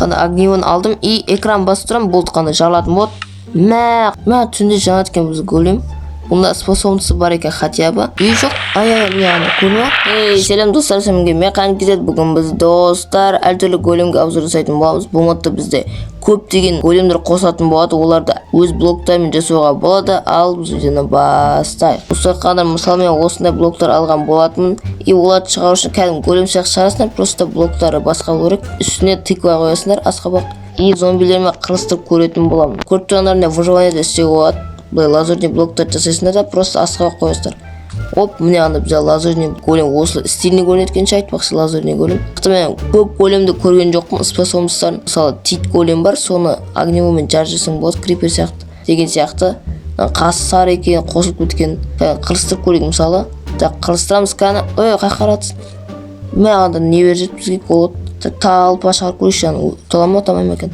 Қана огневоны алдым и экран басып тұрамын, болды қана жарылатын болады. Мә түнде жанады екен біз голем. Бұнда способностьсы бар екен хотя бы. Үй жоқ. Ай, көрме. Селем достар, сәлемге Механ кезет. Бүгін біз достар әртүрлі големге обзор жасайтын боламыз. Бұл модта бізде көптеген големдер қосатын болады. Оларды өз блоктарымен жасауға болады. Ал біз видеоны бастайық. Достар, қадар мысалы мен осындай блоктар алған болатынмын. И оларды шығару үшін кәдімгі голем сияқты шығарасыңдар. Просто блоктары басқа керек. Үстіне тыква қоясыңдар, асқабақ. И зомбилермен қырыстырып көретін боламын. Көріп тұрғандарында выживание да істеуге болады. Бұлай лазурный блоктар жасайсыңдар да просто асқабақ қоясыздар. Оп, міне анда бізде лазурный голем осы стильный көрінеткенше айтпақшы лазурный голем. Мен көп големді көрген жоқпын, способностьтарын. Мысалы тит голем бар, соны огневымен жарып болады, крипер сияқты деген сияқты. Қасы сары екен, қосылып кеткен. Қырыстырып көрейік мысалы. Қырыстырамыз кәні. Ой, қақаратсын. Мен анда не бережет бізге болады. Талпа шығарып көрейікші, аны толамы тамайым екен.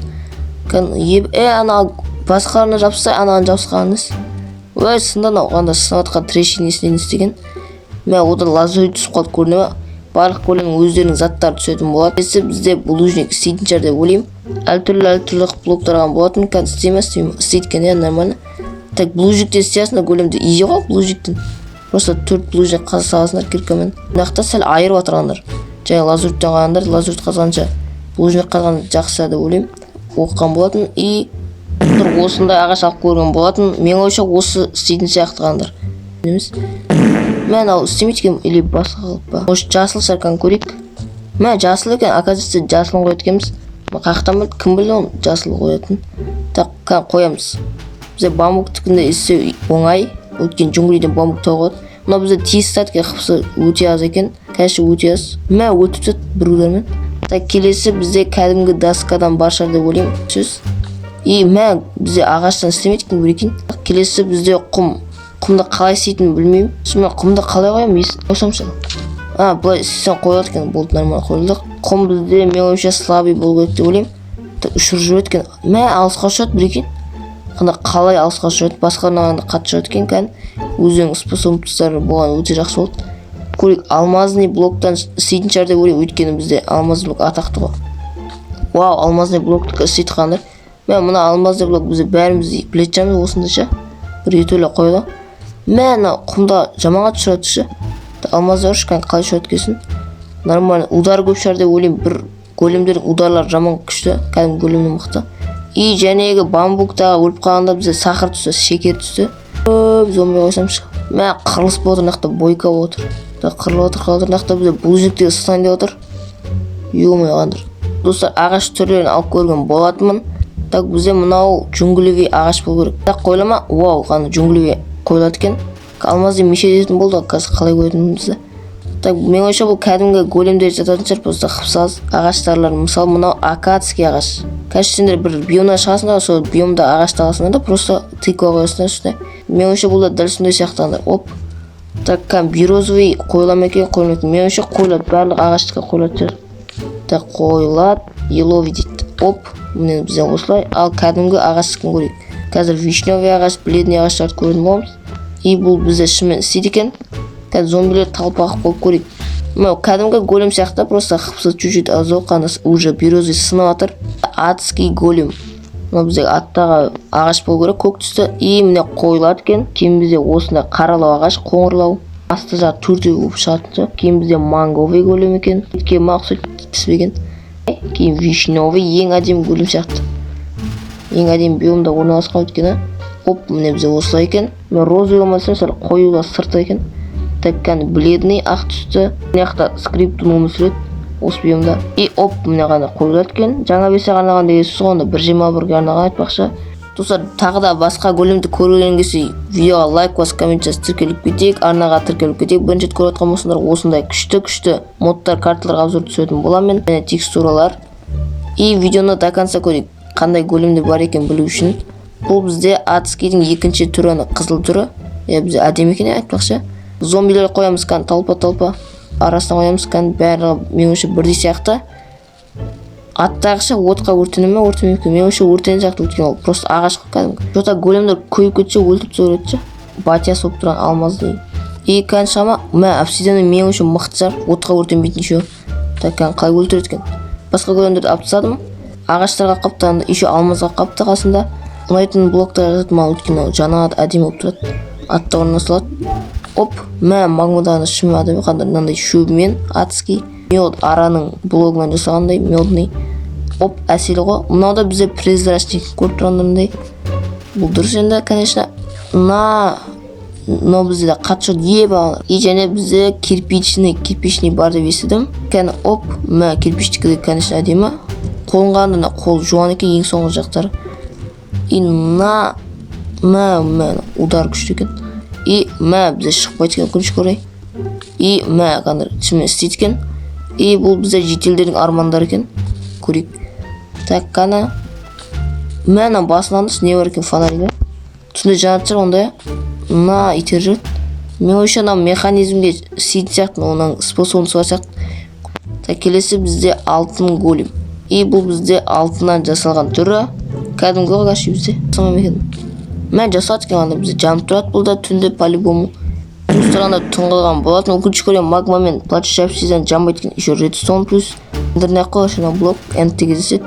Ана басқаларына жапсай, анаған жапсығаныз. Ой, сындан оғанда сынатқан трешинесінен істеген. Мен одан лазурий түсіп қалды көріне ме. Барлық големнің өздерінің заттары түсетін болады. Бізде булыжник істейтін шығар деп ойлаймын. Әртүрлі блоктарған болатын. Кән істейді екен, нормально. Так, булыжниктен істейсіңдер големді изи ғой булыжниктен. Просто 4 булыжник қаза саласыңдар киркамен. Нақта сәл айырып атырғандар. Және лазуриттен қалғандар, лазурит қазғанша булыжник қазған жақсы деп ойлаймын. Оқыған болатын. И осындай ағаш алып көрген болатын. Мен ойша осы істейтін сияқтығандар. Мен ал істемейткем или басқа қалып ба. Может жасыл шаркан көрейік. Мен жасыл екен, оказывается жасылын қояткеміз. Қақтан білді, кім білді оны жасыл қоятын. Так, қоямыз. Бізде бамбук тікінде істеу оңай. Өткен джунглиден бамбук тауғады. Мұна бізде тиіс сәтке қыпсы өте аз екен. Кәші өте аз. Мен өтіп сәт бір күдермен. Так, келесі бізде кәдімгі даскадан баршар деп ойлаймын. Сөз. И мен бізде ағаштан істемейдікен көрекін. Келесі бізде құм. Құмды қалай істейтінін білмеймін. Мен құмды қалай қоям, қойсамшы. Бұлай істесен қойылады екен, болды нормал қойылдық. Құм бізде мен ойымша слабый болу керек деп ойлаймын. Үшір жүреді екен. Мен алысқа ұшады бірекін. Қалай алысқа жүреді, басқарына қатты жүреді екен кән. Өзінің способностьтары болған өте жақсы болды. Көрейік, алмазный блоктан істейтін шығар деп ойлаймын. Өйткені бізде алмазный блок атақты ғой. Вау, алмазный блокты істейді қандар. Мен мұна алмазный блок бізде бәріміз білет жамыз осындайша. Бір етөлі қойды. Мен құмда жаманға түсіратышы. Алмазды ұршқан қалай шөрет кесін. Нормально. Удар көп шығар деп ойлаймын. Бір големдердің ударлары жаман күшті. Кәдім големнің мықты. И жәнегі бамбуктағы өліп қалғанда бізде сахар түсті, шекер түсті. Зомби қойсамшы. Мен қырылыс болып отыр, нақта бойка болып отыр. Қырылып отыр, нақта бізде булыжниктегі ыстан деп отыр. Емей қандыр. Достар, ағаш түрлерін алып көрген болатынмын. Так, бізде мынау джунглевый ағаш болу керек. Так, қойлама. Вау, қаны джунглевый қойылады екен. Алмазды мешет ететін болды, қазір қалай қоятынымызды. Так, мен ойша бұл кәдімгі големдер жататын шығар, просто қыпсаз ағаштарлар. Мысалы, мынау акацкий ағаш. Кәші сендер бір биомна шығасыңдар, сол биомда ағашты аласыңдар да, просто тыква қоясыңдар үстіне. Мен ойша бұл да дәл сондай сияқтандар. Оп. Так, бирозовый қойылам екен, қойылам екен. Мен ойша қойылады, барлық ағаштыққа қойылады жер. Так, қойылады, елови дейді. Оп. Міне бізде осылай. Ал кәдімгі ағаштықын көрейік. Қазір вишневый ағаш, бледный ағаштарды көретін боламыз. И бұл бізде шымен істейді екен. Қазір зомбилер талпақ қойып көрейік. Кәдімгі голем сияқты, просто қыпсы чуть-чуть азау қанасы уже бирозы сынып атыр. Адский голем. Бізде аттағы ағаш болу керек, көк түсті. И міне қойылады екен. Кейін бізде осындай қаралау ағаш, қоңырлау. Асты жағы төртеу болып шығатын. Кейін бізде манговый голем екен. Кетке мақсұл түспеген. Кейін вишневый ең әдемі голем сияқты. Ең әдемі биомда орналасқан өткені. Оп, міне бізде осылай екен. Мен розовый болмасам, сәл қоюға сырты екен. Так, бледный ақ түсті. Міне ақта скриптун өмір сүреді осы биомда. И оп, міне ғана қойылады екен. Жаңа бесе арнаған деген сөз ғанда 1.21-ге арнаған айтпақшы. Достар, тағы да басқа големді көрген кезде видеоға лайк басып, коммент жазып тіркеліп кетейік, арнаға тіркеліп кетейік. Бірінші рет көріп жатқан болсаңдар, осындай күшті модтар, карталарға обзор түсетін боламын мен. Және текстуралар. И видеоны до конца көрейік. Қандай големдер бар екен білу үшін. Бұл бізде адскийдің екінші түрі, қызыл түрі. Бізде әдемі екен айтпақшы. Зомбилер қоямыз кән, талпа. Арасына қоямыз кән, бәрі мен үшін бірдей сияқты. Аттағыша отқа өртеніме өртемейкі. Мен үшін өртен сияқты өткен ол. Просто ағашқа кәдімгі. Жота големдер көйіп кетсе, өлтіп сөйретші. Батия соп тұрған алмазды. И кән шама, обсидианы мен үшін мықты жар. Отқа өртенбейтін шо. Так, кән қалай өлтір еткен. Басқа големдерді аптысадым. ағаштарға қаптағанда еще алмазға қапты қасында. Ұнайтын блоктар жазады маған, өйткені жаңа әдемі болып тұрады. Атта орналасылады. Оп, магмадағы шым әдемі қандай мынандай шөбімен адский мед араның блогынан жасағандай медный. Оп, әсел ғой. Мынау да бізде прозрачный көріп тұрғандарындай. Бұл дұрыс енді, конечно. Но бізде қатшы еба. И және бізде кирпичный бар деп естідім. Кәне оп, кирпичтікі конечно әдемі. Қолынғанда қол жуан екен ең соңғы жақтары. И удар күшті екен. И бізде шықпайды екен күнші көрей. И қандай шымен істейді екен. И бұл бізде жетелдердің армандары екен. Көрейік. Так, қана басынан не бар екен фонарігі. Түсінде жанат шығар ондай. Итер жүрді. Мен ойша механизмге істейтін сияқты, оның способнысы бар сияқты. Так, келесі бізде алтын голем. И бұл бізде алтыннан жасалған түрі. Кәдімгі ғашы бізде. Мен жасады екен бізде жанып тұрады. Бұл да түнде по-любому. Тұрғанда тұңғылған болатын. Өкінішке көрем магмамен платшы шапсиздан жанбайды екен. Еще редстоун плюс. Интернет қойғашына блок. Әнтте кездеседі.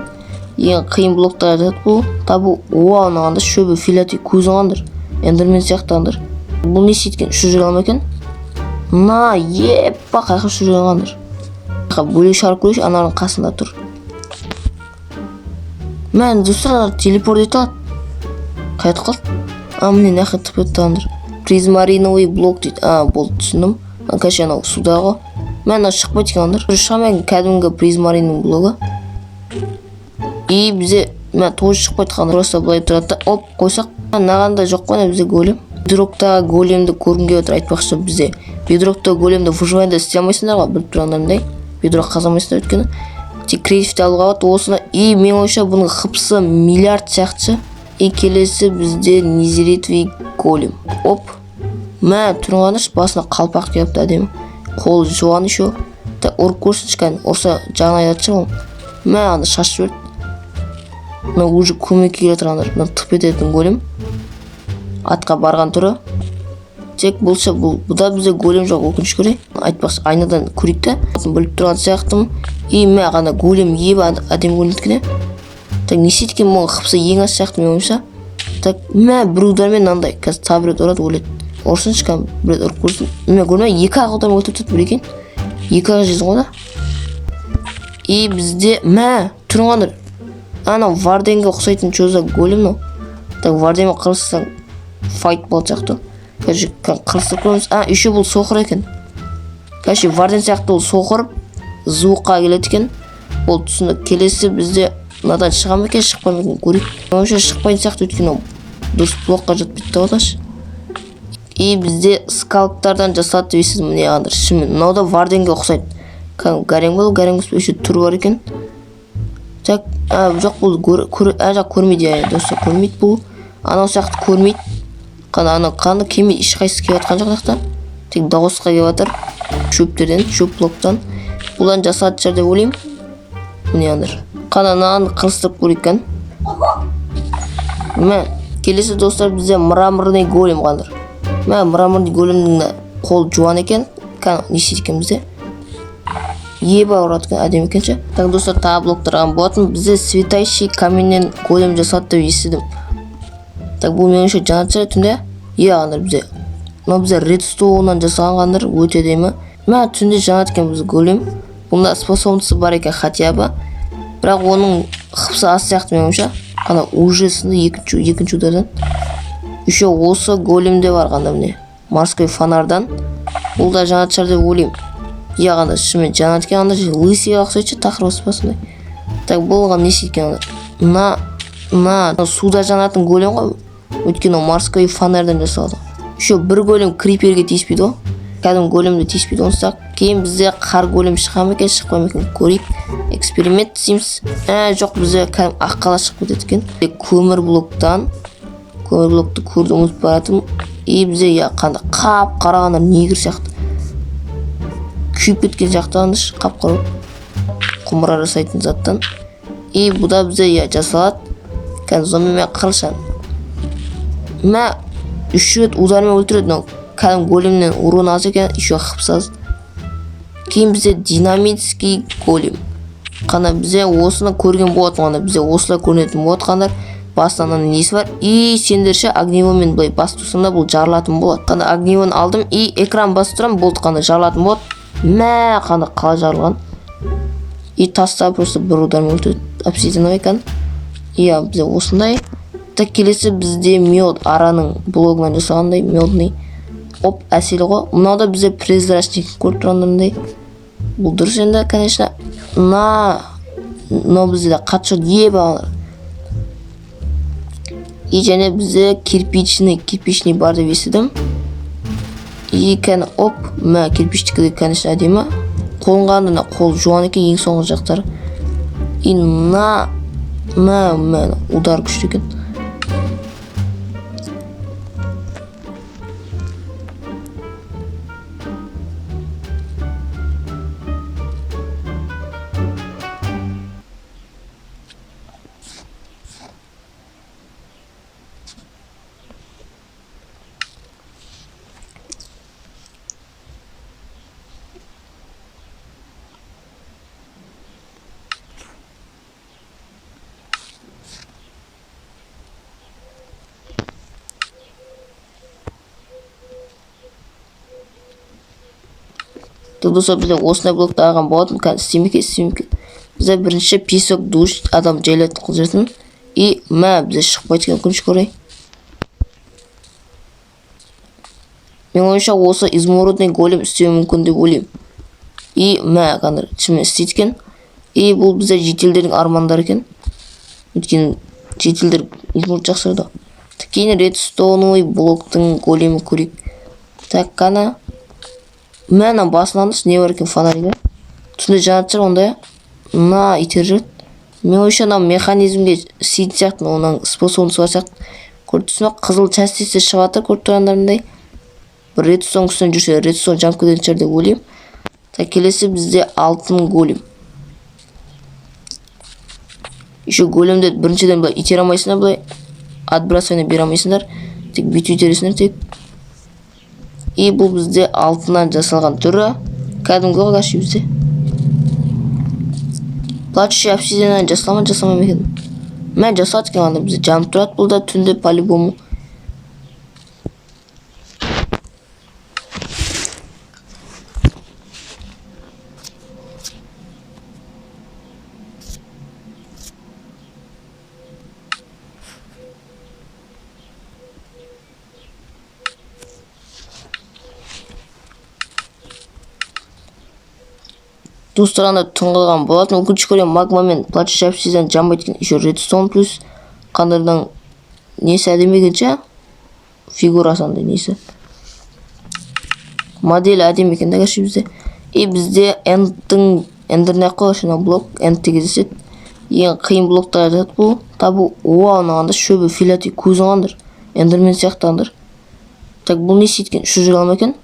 Ең қиын блоктар жатады бұл. Табу оғанағанда шөбі филаты көзін қандыр. Эндермен сияқтандыр. Бұл не сейткен? Үш жүр алма екен. Еппа қайқы үш жүр алғандыр. Бөлек шарып көреш, анардың қасында тұр. Достар телепорт ете алады. Қайты қалды. Міне нәқы тұп еттандыр. Призмариновый блок дейді. Болды түсіндім. Кәші анау судағы. Шықпайды екен. Шықмен кәдімгі призмариновый блогы. И бізде тоже шықпайды қандар. Просто бұлай тұрады. Оп, қойсақ. Нағанда жоқ қойна бізде голем. Бедроктағы големді көргінге өтір айтпақшы бізде. Бедроктағы големді выживайында істей алмайсыңдар ғой, біліп тұрғандарындай. Бедрок қазамайсыңдар өткені. Тек креативті алуға бат осына. И мен ойша бұның қыпсы миллиард сияқты. И келесі бізде незеритвий голем. Оп. Тұрғаныш басына қалпақ кепті әдемі. Қол жуан еще. Ұрып көрсінші кән. Орса жағын айдатшы ол. Анда шашып өрт. Уже көмекке келе тұрғандар. Тып ететін голем. Атқа барған түрі. Тек болса бұда бізде голем жоқ, өкініш көрей. Айтпақшы айнадан көрейікті. Біліп тұрған сияқтым. И ғана голем ебі әдем көрінеткіне. Так, не сейткен мұң қыпсы ең аз сияқтым емімша. Так, бір удармен нандай. Қазір табірет ұрады өлет. Орсын шыққан бір ұрып көрсін. Көрмей екі ақ удармен өтіп тұт бір екен. Екі ақ жезін ғода. И бізде тұрғандар. Анау Варденге ұқсайтын чөзі голем. Так, Варденге қырылсыздан файт болды сияқты. Кәші қырылсы көреміз. Еще бұл соқыр екен. Кәші Варден сияқты ол соқырып звуққа келеді екен. Ол түсінді. Келесі бізде мынадан шығам екен, шықпам екен көрейік. Онша шықпайын сияқты өйткені дұрыс блокқа жатпайды оташ. И бізде скалптардан жасалады деп естідім. Міне ағандар шымен. Мынау да Варденге ұқсайды. Гарем бол, гарем еще түрі бар екен. Так, жоқ бұл көрмейді, достар көрмейді бұл. Анау сияқты көрмейді. Қаны кемейді, ешқайсысы кеп атқан жоқ жақта. Тек дауысқа кеп атыр. Шөптерден, шөп блоктан. Бұлан жасады жар деп ойлайым. Міне ағандар. Қананан қылыстырып көрейік кән. Келесі достар бізде мраморный голем қандар. Мраморный големнің қол жуан екен. Не істейді екен бізде. Еба ұрады екен, әдем екенші. Так, достар, тағы блоктарған болатын. Бізде светающий каменнен голем жасады деп естідім. Так, бұл мен үшін жанат шығар түнде. Ағандар бізде. Мына бізде редстоуннан жасаған қандар өте демі. Түнде жанат екен біз голем. Бұнда способнысы бар екен хотя бы. Бірақ оның қыпсы аз сияқты мен ойша. Қана уже сынды екінші удардан. Еще осы големде бар қанда міне. Морской фонардан. Бұл да жанат шығар деп ойлайым. Яғанда шымен жанат екен анда лысыйға ұқсайтшы тақыр оспасындай. Так, болған не сейткен анда. Суда жанатын голем ғой. Өйткені морской фонардан жасалды. Еще бір голем криперге тиіспейді ғой. Кәдім големді тиіспейді онсақ. Кейін бізде қар голем шықам екен, шықпам екен көрейік. Эксперимент дейміз. Жоқ, бізде кәдім аққала шығып кетеді екен. Көмір блокты көрді ұмытып баратым. И бізде қанда қап қарағандар негір сияқты. Күйіп кеткен жақтағандыш қап-қарып құмыра жасайтын заттан. И бұда бізде жасалады. Кән зомбимен қырылшан. Үш рет удармен өлтіреді. Кәдім големнен урон аз екен, еще қыпсаз. Кейін бізде динамитский голем. Қана бізде осыны көрген болатын, қана бізде осылай көрінетін болады қандар. Басынан несі бар? И сендерше огневомен былай басып тұрсаңда бұл жарылатын болады. Қана огневоны алдым и экран басып тұрам, болды қана жарылатын болады. Мә, қана қалай жарылған? И таста просто бір удармен өлтірді. Обсидиановый екен. Иә, бізде осындай. Так келесі бізде мед, араның блогынан жасағандай медный. Оп, әсел ғой. Мынау да бізде прозрачный көріп тұрғандарындай. Бұл дұрыс енді, конечно. Но бізде қатшы ебалар. И және бізде кирпичный бар деп естідім. И кәні оп, мә кирпичтікі де конечно әдемі. Қолынғандына қол жуан екен ең соңғы жақтары. И мә удар күшті екен. Достар, бізде осындай блокты алған болатын, қазір істемеке. Бізде бірінші песок душ адам жайлайтын қылжыртын. И мә бізде шықпайды екен, күншік орай. Мен ойынша осы изумрудный голем істеу мүмкін деп ойлаймын. И мә қандар ішімен істейді екен. И бұл бізде жетелдердің армандары екен. Өйткені жетелдер изумруд жақсырды. Кейін редстоуновый блоктың големі көрейік. Так қана. Мәна басыландыс не бар екен фонариға. Түсінде жанат жыр ондай. На итер жүрді. Мен ойша механизмге сейді сияқты, оның способнысы бар сияқты. Көрді қызыл частицы шығатыр көріп тұрғандарындай. Бір редстоун күстен жүрсе, редстоун жамп көден шығар деп ойлаймын. Так келесі бізде алтын голем. Еще големді біріншіден былай итер алмайсыңдар, былай отбрасывание бере алмайсыңдар. Тек бүйтіп итересіңдер тек. И бұл бізде алтыннан жасалған түрі. Кәдімгі ғаши бізде. Плачущий обсидианнан жасалмай екен. Мен жасады екен анда бізде жанып тұрады бұл да түнде по-любому. Достарында тұңғылған болатын. Өкінішке көрем магмамен плачущий обсидиан жанбайды екен. Еще редстоун плюс қандырдың несі әдемі екенше. Фигурасында несі. Модель әдемі екен дәгерші бізде. И бізде эндеріне қой шына блок. Эндте кездеседі. Ең қиын блоктар жатады бұл. Табу оғанағанда шөбі филати көзіңғандыр. Эндермен сияқтандыр. Так бұл не сейткен? Шу жүре алма екен.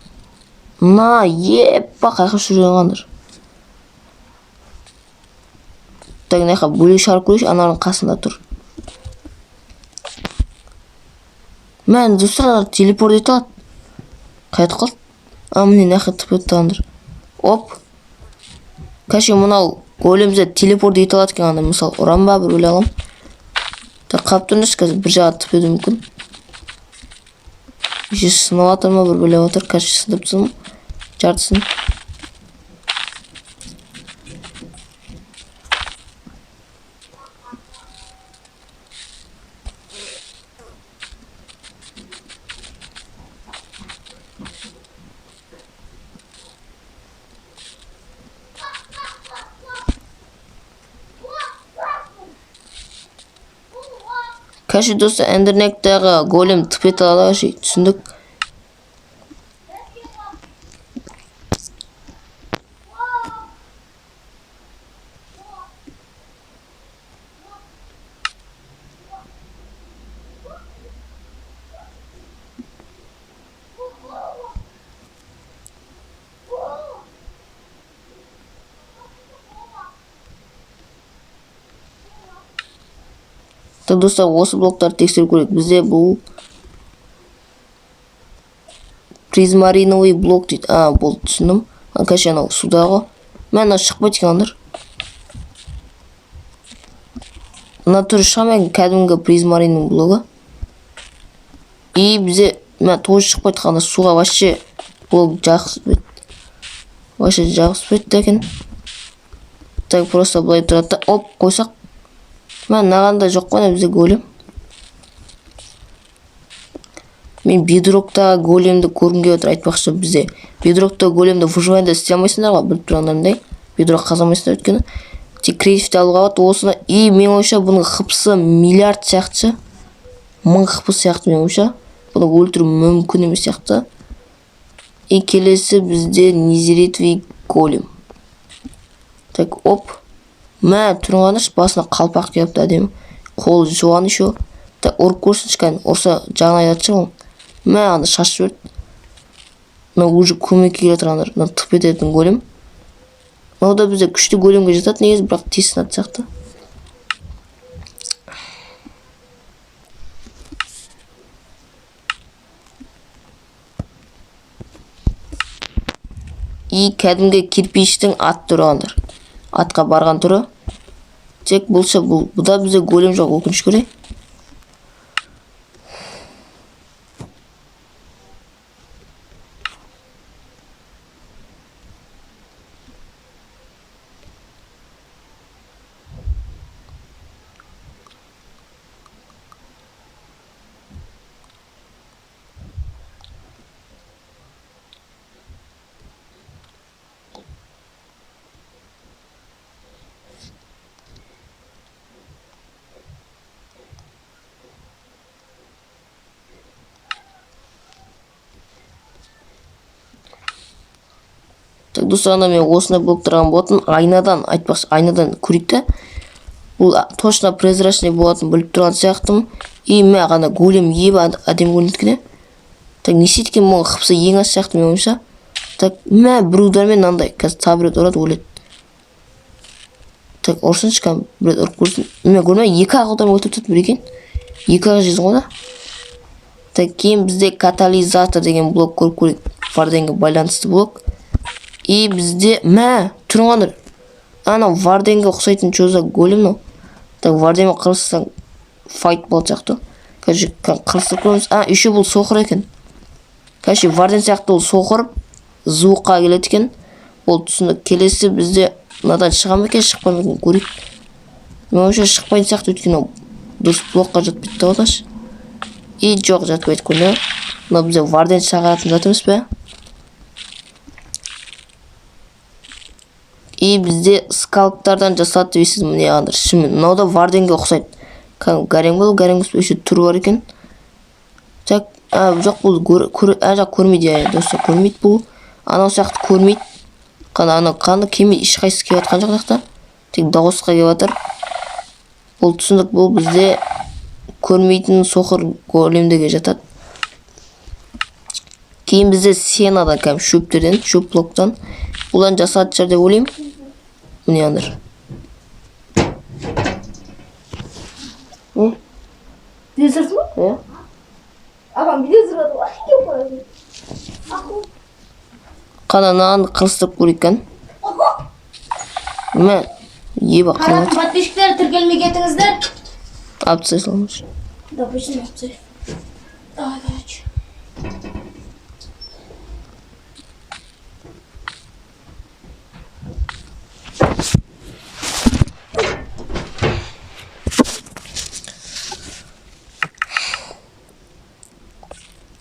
На еппа қайқы шу жүре алғандыр. Так нәқа бөлек шарып көрейші, ананың қасында тұр. Мән достар телепорт ете алады. Қайты қалды? Міне нәқа тіп өттіғандыр. Оп. Кәше мұнау големзе телепорт ете алады екен анда. Мысал ұрам ба бір өлі алам. Так қап тұрындыршы қазір бір жаға тіп өді мүмкін. Еще сынып атыр ма бір өлі атыр. Кәше сынып тұсым. Жартысын. Кәші досы эндернектағы голем тіпет алаға түсіндік. Так достар, осы блоктарды тексеріп көрейік. Бізде бұл призмариновый блок дейді. Болды түсіндім. Кәші анау судағы. Мен шықпайды екен андыр. мына түрі шамен кәдімгі призмариннің блогы. И бізде мен тоже шықпайды қана суға вообще блог жақсы вообще жақсы екен. Так просто былай тұрады да оп қойсақ. Мен нағанда жоқ қой бізде голем. Мен бедрокта големді көргім келіп отыр. Айтпақшы бізде бедрокта големді выживаниеда істей алмайсыңдар ғой, біліп тұрғандарыңдай. Бедрок қазамайсыңдар өйткені тек креативті алуға болады осыны. И мен ойымша бұның хпсы миллиард сияқты, 1000 хп сияқты мен ойымша. Бұны өлтіру мүмкін емес сияқты. И келесі бізде незеритвий голем. Так оп. Мә тұрғаныш басына қалпақ келіпті әдемі. Қолы жуан еще. Так ұрып көрсінші кән. Ұрса жағын айдатшы ол. Мә аны шашып өрт. Мына уже көмекке келе тұрғандар. Мына тып ететін голем. Мынау да бізде күшті големге жатады негізі, бірақ тесін ат сияқты. И кәдімгі кирпичтің ат тұрғандар. Атқа барған түрі. Тек болса бұда бізде голем жоқ, өкінішке орай. Так достарына мен осындай болып тұрған болатын. Айнадан, айтпақшы айнадан көрейік та. Бұл точно прозрачный болатын біліп тұрған сияқтым. И мен ғана голем ебі әдем көрінеткені. Так не істейткен мұның қыпсы ең аз сияқты мен ойымша. Так мен бір удармен мынандай қазір табірет ұрады өледі. Так ұрсыншы кәм бір ұрып көрсін. Мен көрмей екі ақ удармен өтіп тұтып бір екен. Екі ақ жезін ғой да. Так кейін бізде катализатор деген блок көріп көрейік. Варденге байланысты блок. И бізде мә тұрғандар. Анау Варденге ұқсайтын чоза голем мынау. Так Варденге қырылсаң файт болады сияқты. Қазір қырылсып көреміз. Еще бұл соқыр екен. Қазір Варден сияқты ол соқыр звукқа келеді екен. Ол түсінді. Келесі бізде мынадан шыға ма екен, шықпай ма екен көрейік. Мен ойымша шықпайтын сияқты, өйткені дұрыс блокқа жатпайды да оташ. И жоқ жатпайды көрді. Мына бізде Варден шығаратын зат емес пе? И бізде скалктардан жасалады дейсіз міне андыр. Шымен мынау да Варденге ұқсайды. Гарем бол, гарем өші түрі бар екен. Так, жоқ бұл жақ көрмейді, достар көрмейді бұл. Анау сияқты көрмейді. Қаны кемейді, ешқайсысы кеп атқан жоқ жақта. Тек дауысқа кеп атыр. Бұл түсіндік, бұл бізде көрмейтін соқыр големдеге жатады. Кейін бізде сенадан кәм шөптерден, шөп блоктан. Бұлан жасады жар деп ойлайым. Міне андыр. Дезерт ма? Ағам видео сұрады ғой. Кеп барады. Қананан қылыстырып көрейік кән. Мә, еба қылып. Подписчиктер тіркелмей кетіңіздер. Апцай салмаш. Допустим, апцай. Давай, короче.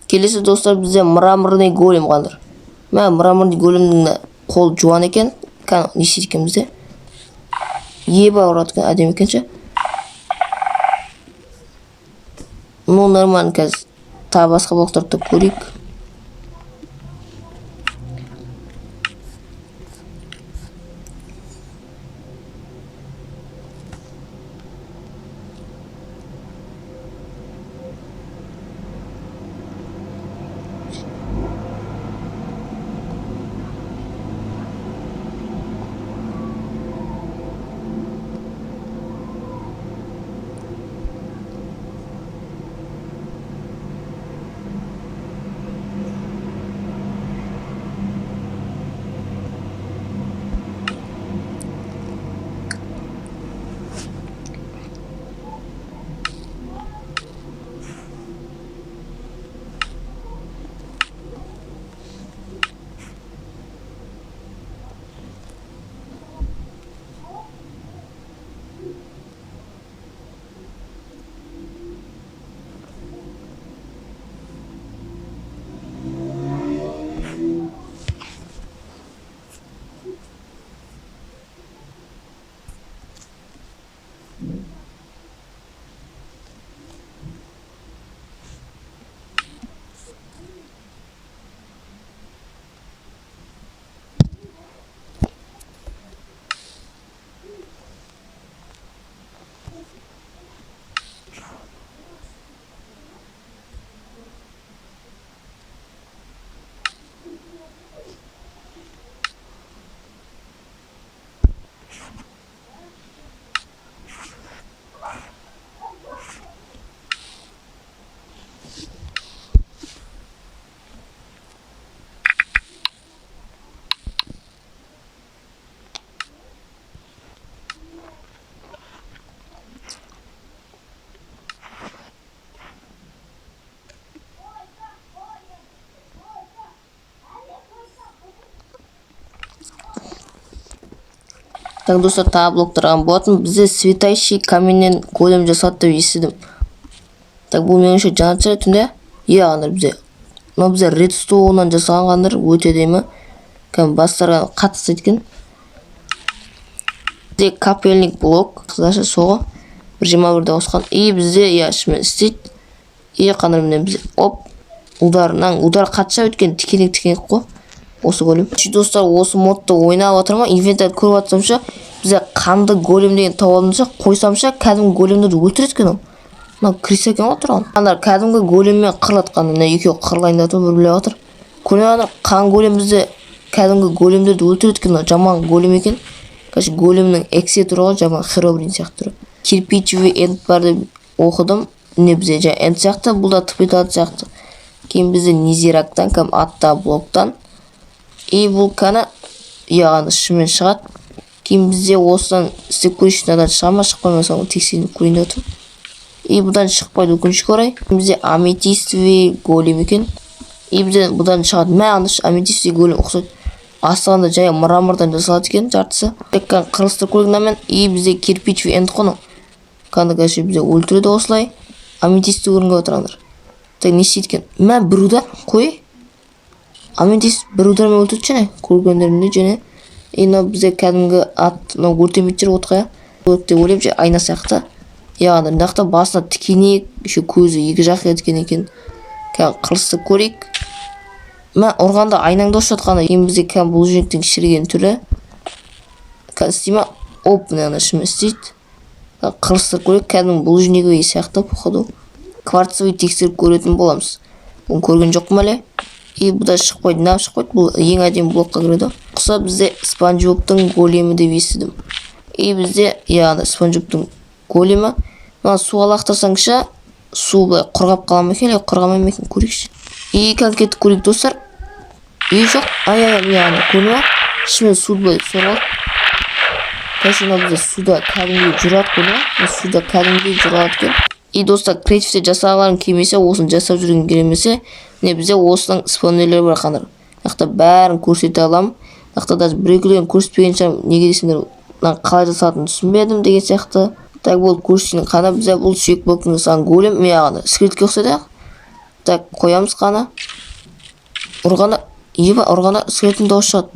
Келесі достар бізде мраморный голем қалдыр. Мә мраморный големнің қол жуан екен. Не істейді екен бізде? Еба ұрады екен, әдем екенше. Ну нормально қазір. Тағы басқа блоктарды көрейік. Так достар, тағы блок тұрған болатын. Бізде светящий каменнен голем жасады деп естідім. Так бұл меніңше жанатшы түнде қаныр бізде. Мына бізде редстоуннан жасаған қаныр өте деймі. Кәм бастарға қатысы еткен. Бізде капельник блок. Қыздашы соғы. 21-де осқан. Бізде шымен істейді. Қаныр міне бізде. Удар қатша өткен тікенек қой. Осы голем. Достар, осы модты ойнап отырма. Инвентарь көріп атсамша, бізде қанды голем деген тауалымызша қойсамша, кәдімгі големдерді өлтіреткен ол. Мына кіріс екен отырған. Қандар кәдімгі големмен қырлатқан. Мына екеу қырлайындатып өрлей отыр. Көріп қан голем бізде кәдімгі големдерді өлтіреткен. Жаман голем екен. Кәші големнің эксе тұрығы жаман херобрин сияқты тұры. Кирпичевый энд бар деп оқыдым. Не бізде жа энд сияқты, бұл да тыпетат сияқты. Кейін бізде низирактан, кәм атта блоктан. Бұл кәні яғаны шымен шығады. Кейін бізде осыдан істеп көрішінадан шығама шықпай мысалы тексеніп көрейін өтім. Бұдан шықпайды өкінішке орай. Бізде аметистовый голем екен. Бізде бұдан шығады. Аныш аметистовый голем ұқсайды. Астығында жай мрамордан жасалады екен жартысы. Теккен қырылыстыр көргінамен. Бізде кирпичевый энд қоны. Кәнді кәші бізде өлтіреді осылай. Аметистовый көрінге отырғандар. Так не істейді екен. Бір удар қой. Аметист бір удармен өлтірді және көргендерімде және бізде кәдімгі ат өртеметтер отқая өртте өлеп же айна сияқты яғни мынақта басына тікенек көзі екі жақ еткен екен. Қылысты көрейік. Ұрғанда айнаңды ұшатқанда бізде бұл жүректің шірген түрі істейме мына шыны істейді. Қылысты көрейік. Кәдімгі бұл жүрегі сияқты походу кварцевый тексеріп көретін боламыз. Бұны көрген жоқпын әлі. Бұда шықпайды, шықпайды. Бұл ең әдем блокқа кіреді. Құса бізде Спанч Бобтың големі деп естідім. Бізде Спанч Бобтың големі. Суға лақтырсаңша, су бұлай құрғап қалам екен, құрғамай мекен көрейікші. Конкретті көрейік достар. Жоқ, көрме. Шымен суды бұлай сорғал. Кәшіна бізде суда кәдімгі жүрат көрме. Суда кәдімгі жүрат кен. Достар, креативте жасағаларын келмесе, осын жасап жүрген келемесе, бізде осының спонерлері бар қаныр. Нақта бәрін көрсете алам. Нақта даже бір-екілерін көрсетпеген шам неге десеңдер қалай жасалатынын түсінбедім деген сияқты. Так бұл көрсетінің қана бізде бұл сүйек блоктың жасаған голем. Скелетке ұқсайды. Так қоямыз қана. Ұрғана скелеттің дауыс шығады.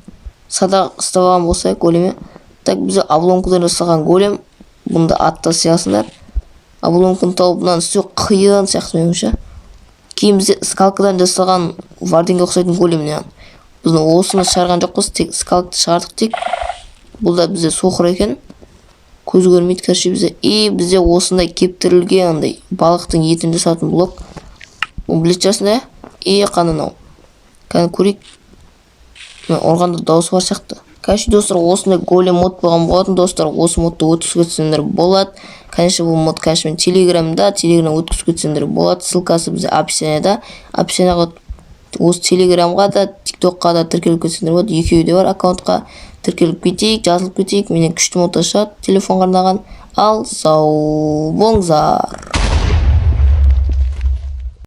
Садақ ұстаған болса големе. Так бізде обломкадан жасаған голем. Бұнда атта сиясындар. Обломканы тауыбынан үсті қиын сияқты меніңше. Кейін бізде скалкадан жасалған варденге ұқсайтын големіне. Біздің осыны шығарған жоқпыз, тек скалкты шығардық тек. Бұл да бізде соқыр екен. Көзі көрмейді кәрші бізде. Бізде осындай кептірілген балықтың етін жасатын блок. Бұл білет жасында. Қанын ау. Кәні көрейік. Орғанда дауысы бар сияқты. Кәші достар, осындай голем мод болған болатын достар. Осы модты өткіз кетсеңдер болады. Конечно, бұл мод кәшімен телеграмда өткіз кетсеңдер болады. Ссылкасы бізде описанияда. Описанияға осы телеграмға да, тиктокқа да тіркеліп кетсеңдер болады. Екеуі де бар аккаунтқа. Тіркеліп кетейік, жазылып кетейік. Менен күшті мод ашады телефонға арнаған. Ал сау болыңыздар.